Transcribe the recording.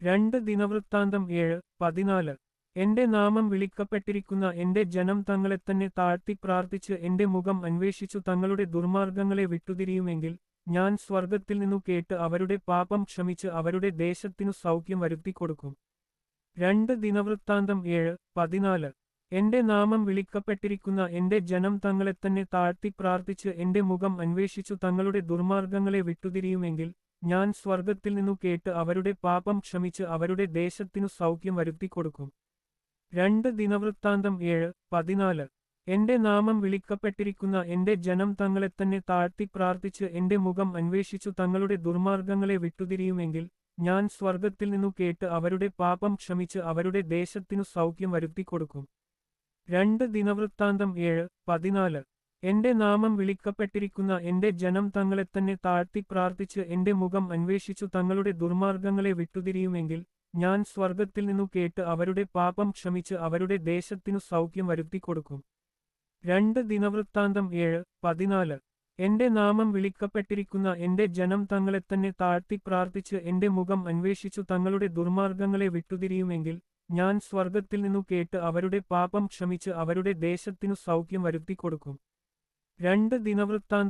രണ്ട് ദിനവൃത്താന്തം 7:14. എന്റെ നാമം വിളിക്കപ്പെട്ടിരിക്കുന്ന എന്റെ ജനം തങ്ങളെത്തന്നെ താഴ്ത്തി പ്രാർത്ഥിച്ച് എന്റെ മുഖം അന്വേഷിച്ചു തങ്ങളുടെ ദുർമാർഗങ്ങളെ വിട്ടുതിരിയുമെങ്കിൽ ഞാൻ സ്വർഗ്ഗത്തിൽ നിന്നു കേട്ട് അവരുടെ പാപം ക്ഷമിച്ച് അവരുടെ ദേശത്തിനു സൗഖ്യം വരുത്തിക്കൊടുക്കും. രണ്ട് ദിനവൃത്താന്തം 7:14. എന്റെ നാമം വിളിക്കപ്പെട്ടിരിക്കുന്ന എന്റെ ജനം തങ്ങളെത്തന്നെ താഴ്ത്തി പ്രാർത്ഥിച്ച് എന്റെ മുഖം അന്വേഷിച്ചു തങ്ങളുടെ ദുർമാർഗങ്ങളെ വിട്ടുതിരിയുമെങ്കിൽ ഞാൻ സ്വർഗ്ഗത്തിൽ നിന്നു കേട്ട് അവരുടെ പാപം ക്ഷമിച്ച് അവരുടെ ദേശത്തിനു സൗഖ്യം വരുത്തിക്കൊടുക്കും. രണ്ട് ദിനവൃത്താന്തം 7:14. എന്റെ നാമം വിളിക്കപ്പെട്ടിരിക്കുന്ന എന്റെ ജനം തങ്ങളെത്തന്നെ താഴ്ത്തി പ്രാർത്ഥിച്ച് എന്റെ മുഖം അന്വേഷിച്ചു തങ്ങളുടെ ദുർമാർഗങ്ങളെ വിട്ടുതിരിയുമെങ്കിൽ ഞാൻ സ്വർഗ്ഗത്തിൽ നിന്നു കേട്ട് അവരുടെ പാപം ക്ഷമിച്ച് അവരുടെ ദേശത്തിനു സൗഖ്യം വരുത്തിക്കൊടുക്കും. രണ്ട് ദിനവൃത്താന്തം 7:14. എന്റെ നാമം വിളിക്കപ്പെട്ടിരിക്കുന്ന എന്റെ ജനം തങ്ങളെത്തന്നെ താഴ്ത്തി പ്രാർത്ഥിച്ച് എന്റെ മുഖം അന്വേഷിച്ചു തങ്ങളുടെ ദുർമാർഗങ്ങളെ വിട്ടുതിരിയുമെങ്കിൽ ഞാൻ സ്വർഗ്ഗത്തിൽ നിന്നു കേട്ട് അവരുടെ പാപം ക്ഷമിച്ച് അവരുടെ ദേശത്തിനു സൗഖ്യം വരുത്തിക്കൊടുക്കും. രണ്ട് ദിനവൃത്താന്തം 7:14. എന്റെ നാമം വിളിക്കപ്പെട്ടിരിക്കുന്ന എന്റെ ജനം തങ്ങളെത്തന്നെ താഴ്ത്തി പ്രാർത്ഥിച്ച് എന്റെ മുഖം അന്വേഷിച്ചു തങ്ങളുടെ ദുർമാർഗങ്ങളെ വിട്ടുതിരിയുമെങ്കിൽ ഞാൻ സ്വർഗ്ഗത്തിൽ നിന്നു കേട്ട് അവരുടെ പാപം ക്ഷമിച്ച് അവരുടെ ദേശത്തിനു സൗഖ്യം വരുത്തിക്കൊടുക്കും. രണ്ട് ദിനവൃത്താന്തം